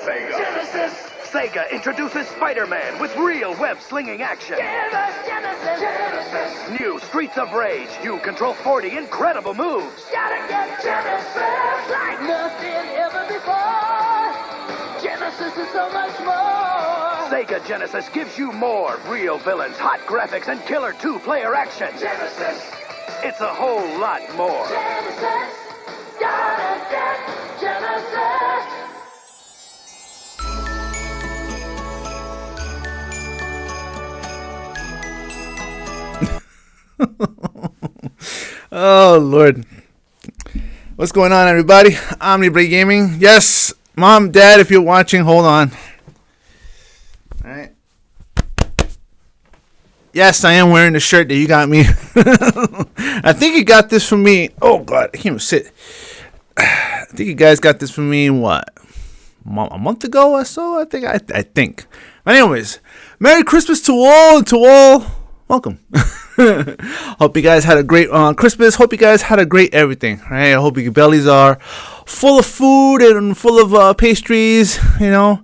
Sega. Genesis. Sega introduces Spider-Man with real web-slinging action. Give us Genesis. Genesis. New Streets of Rage. You control 40 incredible moves. Gotta get Genesis like nothing ever before. Genesis is so much more. Sega Genesis gives you more real villains, hot graphics, and killer two-player action. Genesis. It's a whole lot more. Genesis. Gotta get Genesis. Oh, Lord. What's going on, everybody? Omniblade Gaming. Yes, Mom, Dad, if you're watching, hold on. All right. Yes, I am wearing the shirt that you got me. I think you got this from me. Oh, God, I can't even sit. I think you guys got this from me, what? A month ago or so, I think. But anyways, Merry Christmas to all. Welcome. Hope you guys had a great Christmas. Hope you guys had a great everything. Right? I hope your bellies are full of food and full of pastries. You know,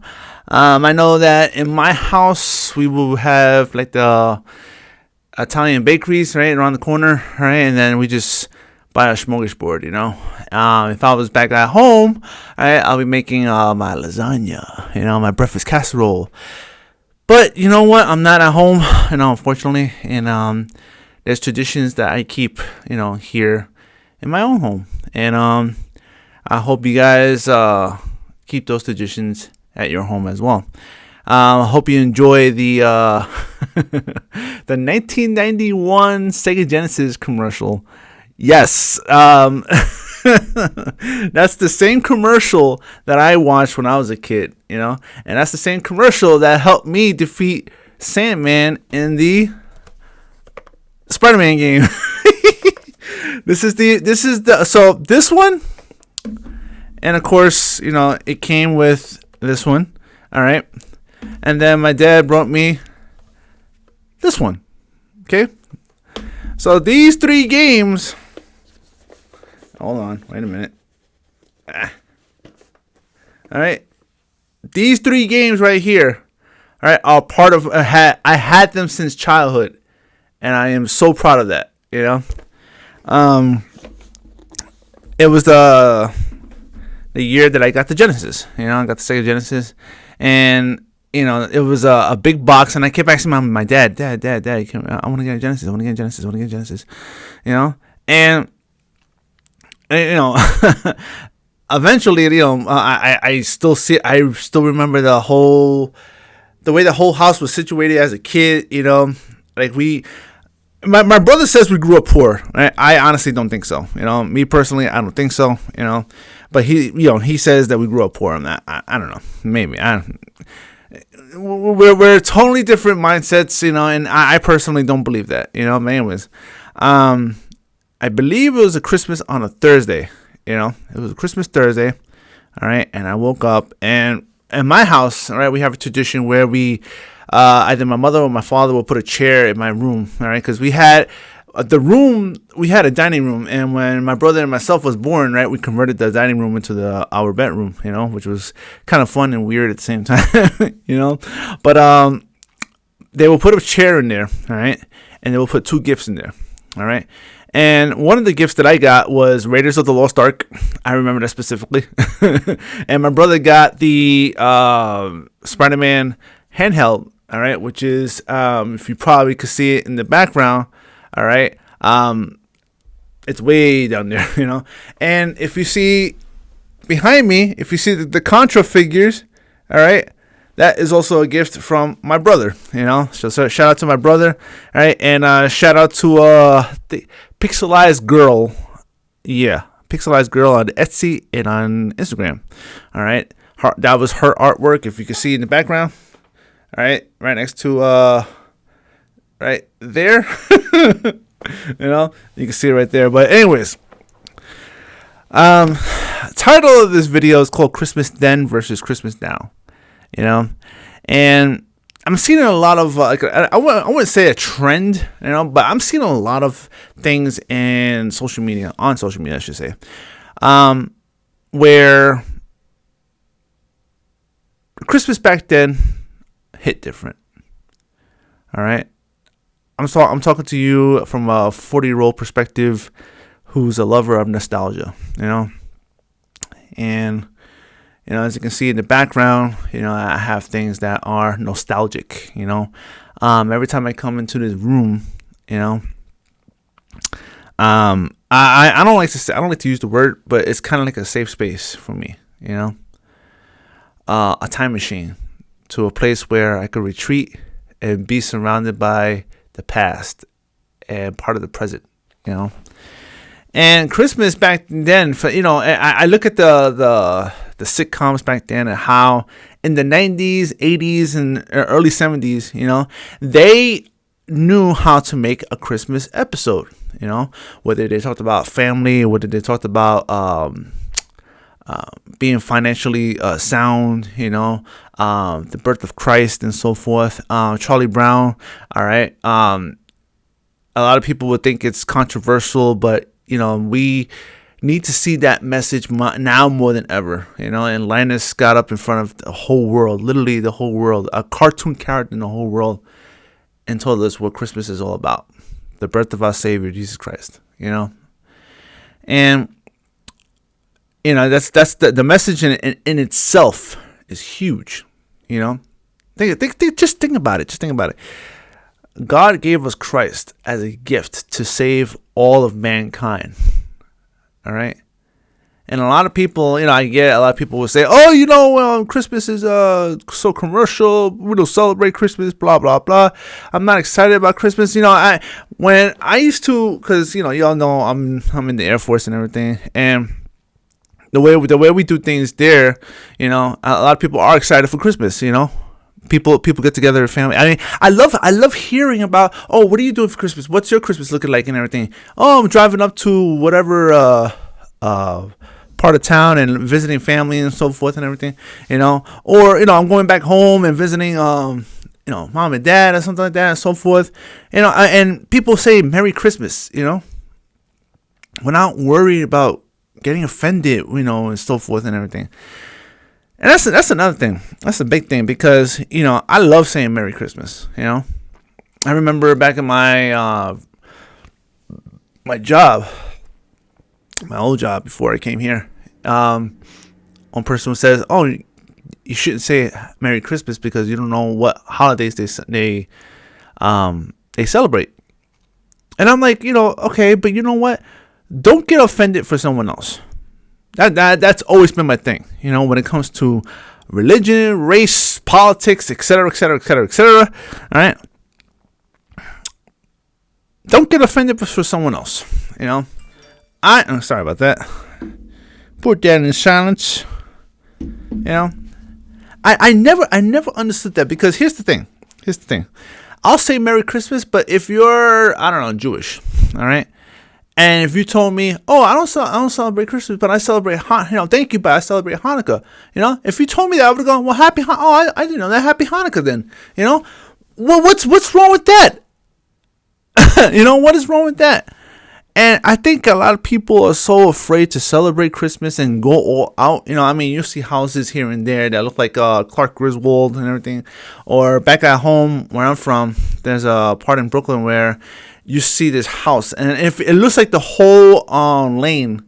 I know that in my house we will have like the Italian bakeries right around the corner, right, and then we just buy a smorgasbord. You know, if I was back at home, right, I'll be making my lasagna. You know, my breakfast casserole. But you know what? I'm not at home, you know, unfortunately. And there's traditions that I keep, you know, here in my own home. And I hope you guys keep those traditions at your home as well. I hope you enjoy the the 1991 Sega Genesis commercial. Yes. That's the same commercial that I watched when I was a kid, you know, and that's the same commercial that helped me defeat Sandman in the Spider-Man game. This one, and of course, you know, it came with this one, all right, and then my dad brought me this one, okay, so these three games. Hold on, wait a minute. All right, these three games right here, all right, are part of I had them since childhood, and I am so proud of that. You know, it was the year that I got the Genesis. You know, I got the Sega Genesis, and you know, it was a big box, and I kept asking my dad, Dad, I want to get a Genesis. I want to get a Genesis. You know, and you know, eventually, you know, I still remember the way the whole house was situated as a kid. You know, like my brother says we grew up poor. Right? I honestly don't think so. You know, me personally, I don't think so. You know, but he says that we grew up poor on that. I don't know, maybe we're totally different mindsets. You know, and I personally don't believe that. You know, but anyways, I believe it was a Christmas on a Thursday, you know, it was a Christmas Thursday, all right, and I woke up, and in my house, all right, we have a tradition where we, either my mother or my father will put a chair in my room, all right, because we had a dining room, and when my brother and myself was born, right, we converted the dining room into our bedroom, you know, which was kind of fun and weird at the same time, you know, but they will put a chair in there, all right, and they will put two gifts in there, all right. And one of the gifts that I got was Raiders of the Lost Ark. I remember that specifically. And my brother got the Spider-Man handheld, all right, which is, if you probably could see it in the background, all right, it's way down there, you know. And if you see behind me, if you see the Contra figures, all right, that is also a gift from my brother, you know. So shout out to my brother, all right, and shout out to the Pixelized Girl, yeah, Pixelized Girl on Etsy and on Instagram, all right. That was her artwork, if you can see in the background, all right, right next to right there, you know, you can see it right there. But anyways, title of this video is called Christmas Then versus Christmas Now. You know, and I'm seeing a lot of I wouldn't say a trend, you know, but I'm seeing a lot of things on social media, I should say, where Christmas back then hit different. All right. I'm talking to you from a 40-year-old perspective who's a lover of nostalgia, And, as you can see in the background, I have things that are nostalgic, Every time I come into this room, I don't like to use the word, but it's kind of like a safe space for me, a time machine to a place where I could retreat and be surrounded by the past and part of the present, And Christmas back then, I look at the sitcoms back then and how in the 90s, 80s, and early 70s, they knew how to make a Christmas episode, whether they talked about family, whether they talked about being financially sound, the birth of Christ and so forth. Charlie Brown, all right. A lot of people would think it's controversial, but we need to see that message now more than ever, And Linus got up in front of the whole world, literally the whole world, a cartoon character in the whole world, and told us what Christmas is all about: the birth of our Savior, Jesus Christ, And that's the message in itself is huge, Just think about it. God gave us Christ as a gift to save all of mankind. All right. And a lot of people, I get a lot of people will say, oh, Christmas is so commercial. We don't celebrate Christmas, blah, blah, blah. I'm not excited about Christmas. When I used to, because, y'all know I'm in the Air Force and everything. And the way we do things there, a lot of people are excited for Christmas, People get together as family. I mean, I love hearing about, oh, what are you doing for Christmas? What's your Christmas looking like and everything? Oh, I'm driving up to whatever part of town and visiting family and so forth and everything, Or, I'm going back home and visiting, mom and dad or something like that and so forth. And people say Merry Christmas, We're not worried about getting offended, and so forth and everything. And that's another thing. That's a big thing because, I love saying Merry Christmas, I remember back in my my job, my old job before I came here, one person says, oh, you shouldn't say Merry Christmas because you don't know what holidays they celebrate. And I'm like, okay, but you know what? Don't get offended for someone else. That's always been my thing, when it comes to religion, race, politics, etc., etc., etc., etc. All right, don't get offended for someone else. I'm sorry about that. Put that in silence. I never understood that because here's the thing. I'll say Merry Christmas, but if you're Jewish, all right. And if you told me, oh, I don't celebrate Christmas, but I celebrate thank you, but I celebrate Hanukkah. If you told me that, I would have gone, well, happy. I didn't know that. Happy Hanukkah, then. Well, what's wrong with that? What is wrong with that? And I think a lot of people are so afraid to celebrate Christmas and go all out. You see houses here and there that look like Clark Griswold and everything. Or back at home where I'm from, there's a part in Brooklyn where you see this house, and if it looks like the whole lane,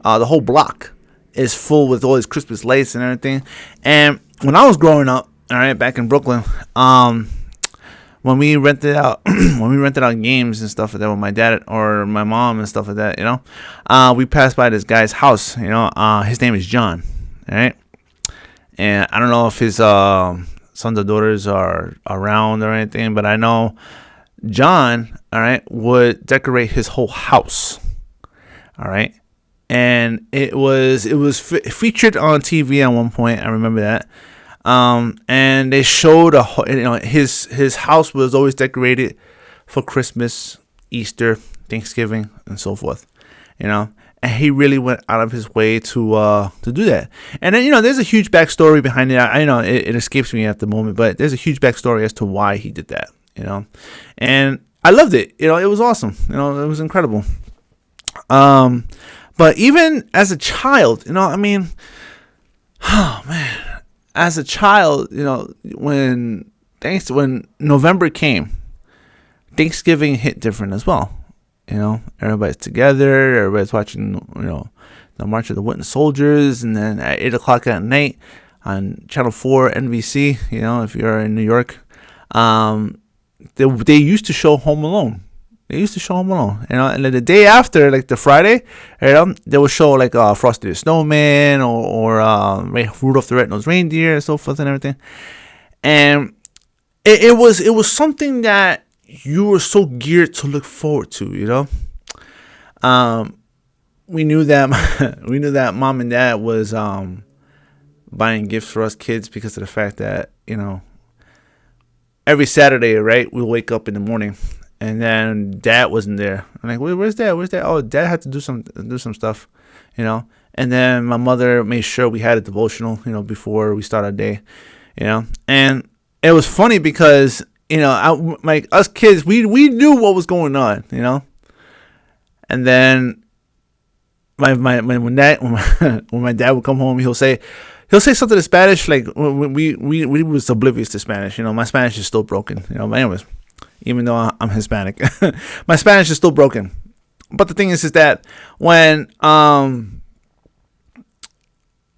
the whole block is full with all these Christmas lights and everything. And when I was growing up, all right, back in Brooklyn, when we rented out games and stuff like that with my dad or my mom and stuff like that, we passed by this guy's house. His name is John, all right, and I don't know if his sons or daughters are around or anything, but I know John, all right, would decorate his whole house, all right, and it was featured on TV at one point. I remember that, and they showed his house was always decorated for Christmas, Easter, Thanksgiving, and so forth, and he really went out of his way to do that. And then there's a huge backstory behind it. I know it escapes me at the moment, but there's a huge backstory as to why he did that. And I loved it. It was awesome. It was incredible. But even as a child, oh man, as a child, when November came, Thanksgiving hit different as well. Everybody's together, everybody's watching, the March of the Wooden Soldiers, and then at 8 o'clock at night on Channel 4, NBC, if you're in New York, they used to show Home Alone. And then the day after, like the Friday, they would show like Frosty the Snowman or Rudolph the Red-Nosed Reindeer and so forth and everything. And it was something that you were so geared to look forward to, we knew that mom and dad was buying gifts for us kids because of the fact that every Saturday, right, we'll wake up in the morning and then dad wasn't there. I'm like, where's dad? Oh, dad had to do some stuff, and then my mother made sure we had a devotional, before we start our day, and it was funny because like us kids, we knew what was going on, and then when my dad would come home, he'll say something in Spanish, like we was oblivious to Spanish. My Spanish is still broken. But anyways, even though I'm Hispanic, my Spanish is still broken. But the thing is that when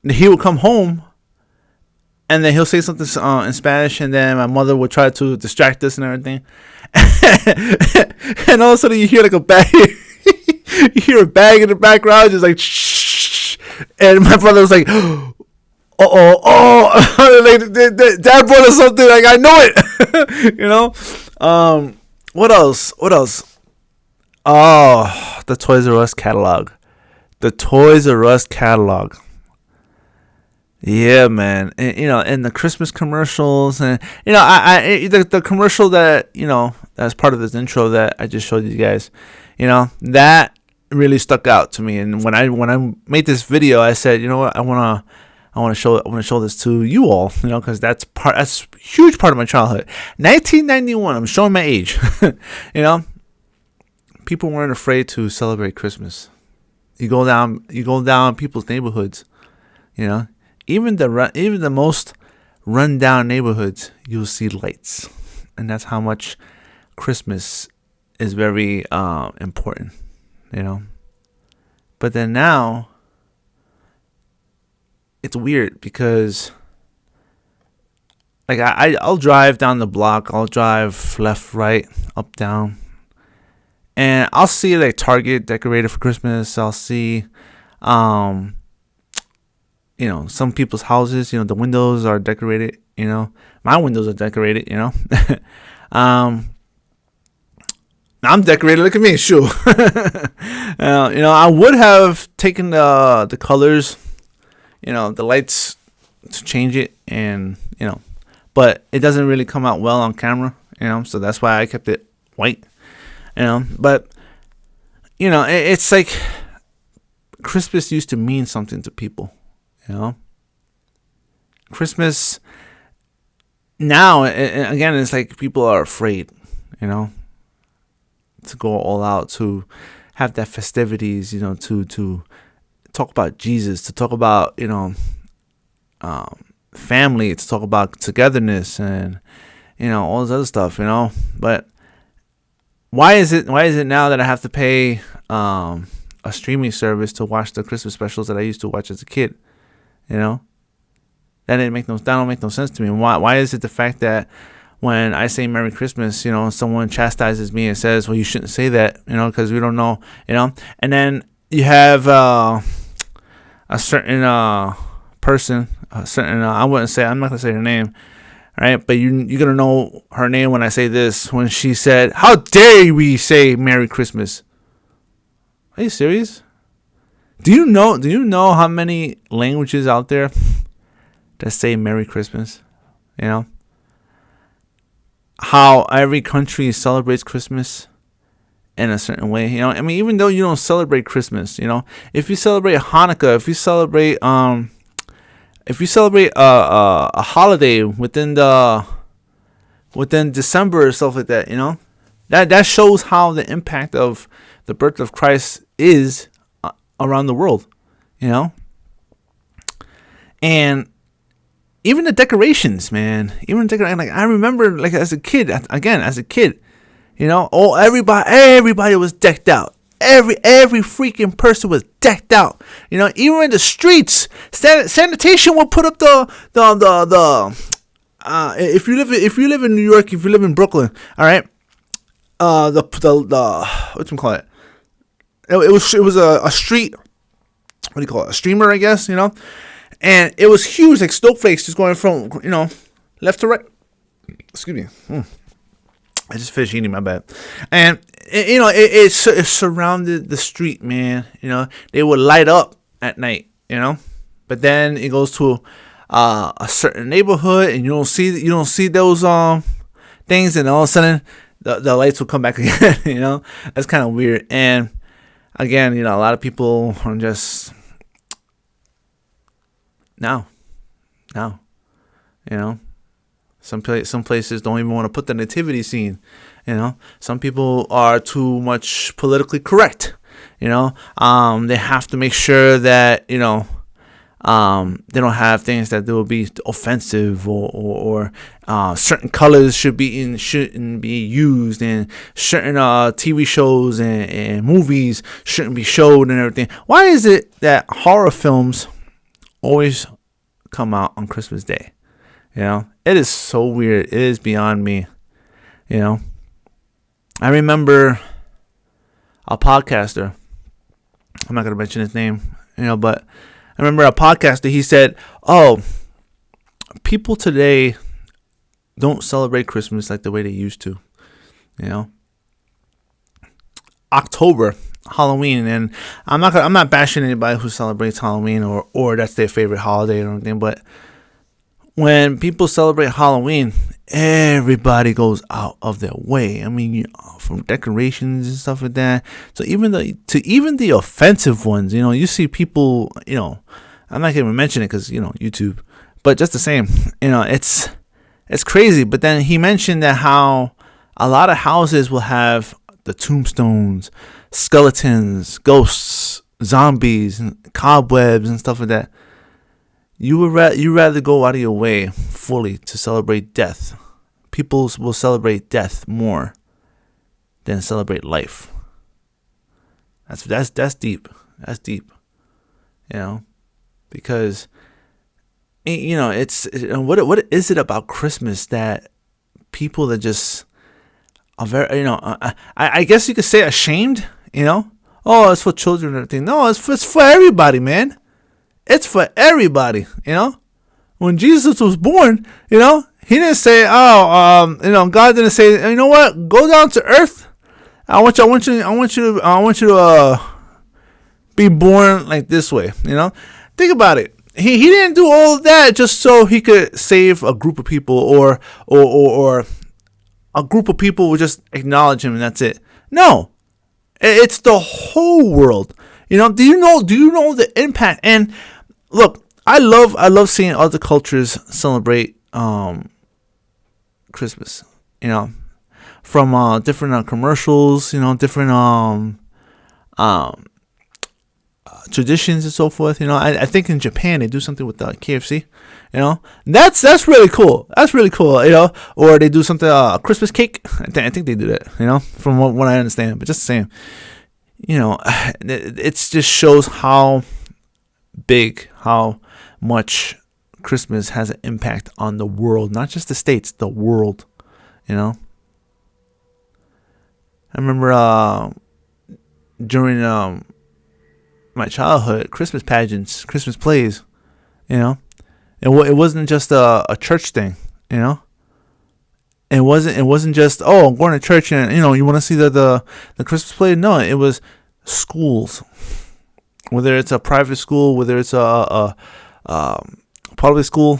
he would come home, and then he'll say something in Spanish, and then my mother would try to distract us and everything, and all of a sudden you hear like a bag. You hear a bag in the background, just like shh, and my brother was like, oh, like dad brought us something, like I know it. What else? Oh, the Toys R Us catalog. Yeah, man. And the Christmas commercials, and the commercial that that's part of this intro that I just showed you guys, that really stuck out to me. And when I made this video, I said, what, I want to show this to you all, because that's a huge part of my childhood. 1991. I'm showing my age. People weren't afraid to celebrate Christmas. You go down people's neighborhoods, even the most run-down neighborhoods, you'll see lights, and that's how much Christmas is very important, But then now, it's weird because, like, I'll drive down the block, I'll drive left, right, up, down, and I'll see like Target decorated for Christmas. I'll see, some people's houses, the windows are decorated, my windows are decorated, I'm decorated. Look at me, shoot. I would have taken the colors, the lights to change it, and but it doesn't really come out well on camera, so that's why I kept it white, but it's like Christmas used to mean something to people, Christmas now, again, it's like people are afraid, to go all out, to have that festivities, to talk about Jesus, to talk about, family, to talk about togetherness, and, all this other stuff, but why is it now that I have to pay a streaming service to watch the Christmas specials that I used to watch as a kid? That don't make no sense to me. Why is it the fact that when I say Merry Christmas, someone chastises me and says, well, you shouldn't say that, because we don't know, and then you have a certain person, I'm not going to say her name, right? But you're going to know her name when I say this, when she said, how dare we say Merry Christmas? Are you serious? Do you know how many languages out there that say Merry Christmas? How every country celebrates Christmas in a certain way, even though you don't celebrate Christmas, if you celebrate Hanukkah, if you celebrate a holiday within December or stuff like that, that shows how the impact of the birth of Christ is around the world, and even the decorations, man. Like I remember, like as a kid, everybody was decked out. Every freaking person was decked out. Even in the streets, sanitation would put up the if you live in New York, if you live in Brooklyn, all right, the what you call it? It was a street. What do you call it? A streamer, I guess. And it was huge, like snowflakes, just going from left to right. Excuse me. I just finished eating, my bad. And it surrounded the street, man. They would light up at night. But then it goes to a certain neighborhood, and you don't see those things, and all of a sudden the lights will come back again. That's kind of weird. And again, a lot of people are just now. Some places don't even want to put the nativity scene. Some people are too much politically correct. They have to make sure that they don't have things that will be offensive, or certain colors shouldn't be used, and certain TV shows and movies shouldn't be showed, and everything. Why is it that horror films always come out on Christmas Day? It is so weird. It is beyond me. I remember a podcaster. I'm not gonna mention his name, but I remember a podcaster. He said, "Oh, people today don't celebrate Christmas like the way they used to." October, Halloween, and I'm not bashing anybody who celebrates Halloween or that's their favorite holiday or anything, but when people celebrate Halloween, everybody goes out of their way. I mean, from decorations and stuff like that. So even the offensive ones, you see people, I'm not gonna mention it because YouTube, but just the same, it's crazy. But then he mentioned that how a lot of houses will have the tombstones, skeletons, ghosts, zombies, and cobwebs and stuff like that. You rather go out of your way fully to celebrate death. People will celebrate death more than celebrate life. That's deep. That's deep. Because it's what is it about Christmas that people that just are very I guess you could say ashamed. Oh, it's for children and everything. No, it's for everybody, man. It's for everybody, When Jesus was born, he didn't say, God didn't say, what, go down to earth. I want you to be born like this way, Think about it. He didn't do all of that just so he could save a group of people, or a group of people would just acknowledge him and that's it. No, it's the whole world. Do you know the impact? And look, I love seeing other cultures celebrate Christmas. From different commercials, different traditions and so forth. I think in Japan they do something with KFC. That's really cool. That's really cool. Or they do something Christmas cake. I think they do that. From what I understand, but just the same. It just shows how much Christmas has an impact on the world, not just the States, the world. I remember during my childhood, Christmas pageants, Christmas plays, it wasn't just a church thing, It wasn't just, I'm going to church and you want to see the Christmas play. No, it was schools, whether it's a private school, whether it's a public school.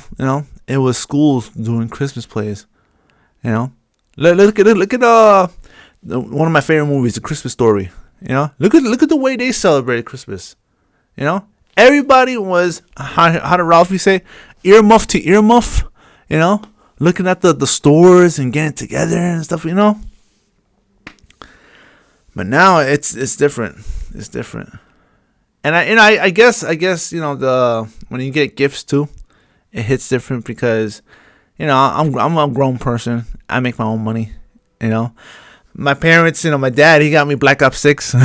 It was schools doing Christmas plays. Look at one of my favorite movies, The Christmas Story. Look at the way they celebrated Christmas. Everybody was, how did Ralphie say, earmuff to earmuff. Looking at the stores and getting together and stuff, But now it's different. It's different. And I guess when you get gifts too, It hits different because, you know, I'm a grown person. I make my own money. You know, my parents, you know, my dad, he got me Black Ops 6.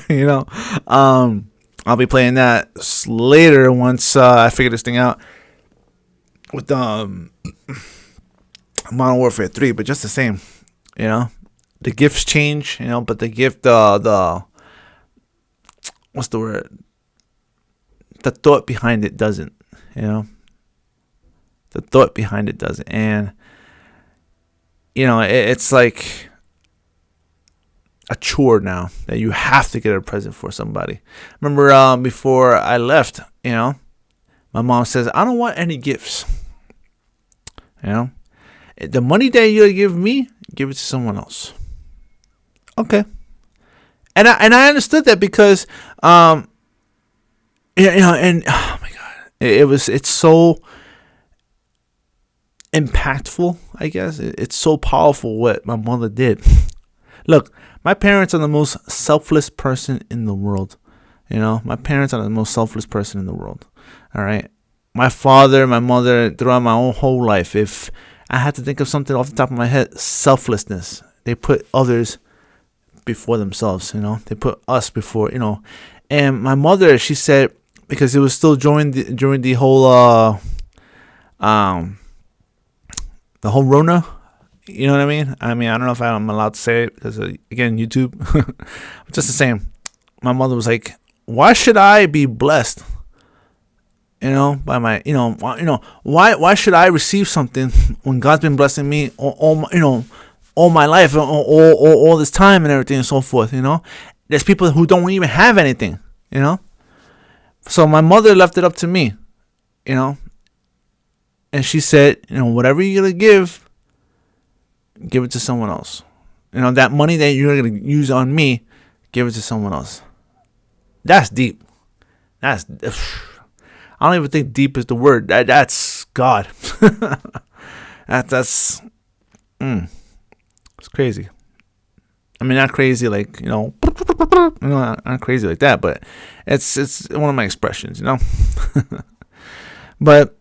You know, I'll be playing that later once I figure this thing out with Modern Warfare 3. But just the same, you know, the gifts change, you know, but the gift, the what's the word? The thought behind it doesn't, you know. The thought behind it doesn't, and you know, it's like a chore now that you have to get a present for somebody. Remember, before I left, you know, my mom says, I don't want any gifts. You know, the money that you give me, give it to someone else. Okay. And I understood that because, you know, and oh my God, it's so impactful, I guess. It's so powerful what my mother did. Look, my parents are the most selfless person in the world. You know, my parents are the most selfless person in the world. All right. My father, my mother, throughout my own whole life, if I had to think of something off the top of my head, selflessness. They put others before themselves, you know. They put us before, you know. And my mother, she said, because it was still during the whole the whole Rona, you know what I mean? I don't know if I'm allowed to say it because, again, YouTube. Just the same. My mother was like, why should I be blessed, you know, by my, you know, why should I receive something when God's been blessing me all my, you know, all my life, all this time and everything and so forth, you know? There's people who don't even have anything, you know? So my mother left it up to me, you know? And she said, you know, whatever you're going to give it to someone else. You know, that money that you're going to use on me, give it to someone else. That's deep. I don't even think deep is the word. That's God. That's it's crazy. I mean, not crazy like, you know, not crazy like that, but it's one of my expressions, you know. But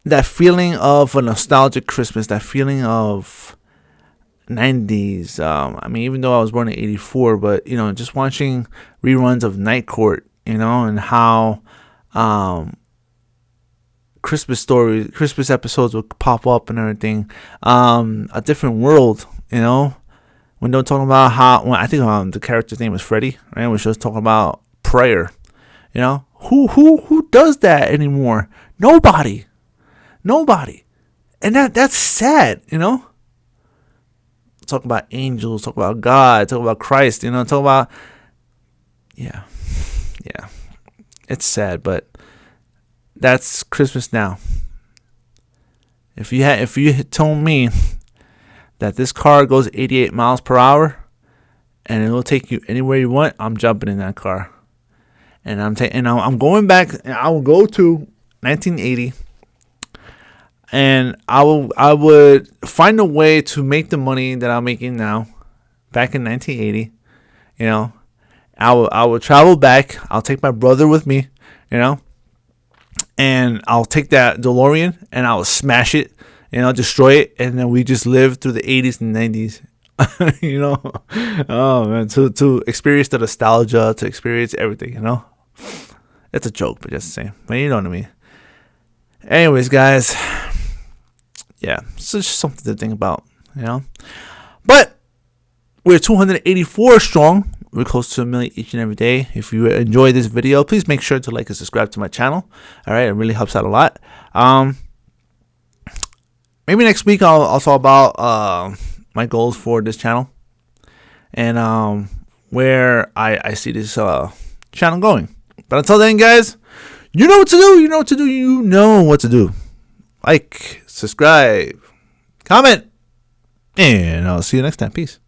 that feeling of a nostalgic Christmas, that feeling of 90s. I mean, even though I was born in 84, but, you know, just watching reruns of Night Court, you know, and how Christmas episodes would pop up and everything. A Different World, you know, when they were talking about I think the character's name was Freddy, right? When she was talking about prayer, you know, who does that anymore? Nobody, and that's sad, you know. Talk about angels, talk about God, talk about Christ, you know, talk about yeah. It's sad, but that's Christmas now. If you had told me that this car goes 88 miles per hour and it will take you anywhere you want, I'm jumping in that car. And I'm going back, and I will go to 1980, and I would find a way to make the money that I'm making now back in 1980. You know, I will travel back. I'll take my brother with me, you know, and I'll take that DeLorean and I'll smash it and I'll destroy it, and then we just live through the 80s and 90s. You know, oh man, to experience the nostalgia, to experience everything, you know. It's a joke, but just the same. But you know what I mean. Anyways, guys, yeah, it's just something to think about, you know. But we're 284 strong. We're close to 1 million each and every day. If you enjoy this video, please make sure to like and subscribe to my channel. All right, it really helps out a lot. Maybe next week I'll talk about my goals for this channel and where I see this channel going. But until then, guys, you know what to do. You know what to do. You know what to do. Like, subscribe, comment, and I'll see you next time. Peace.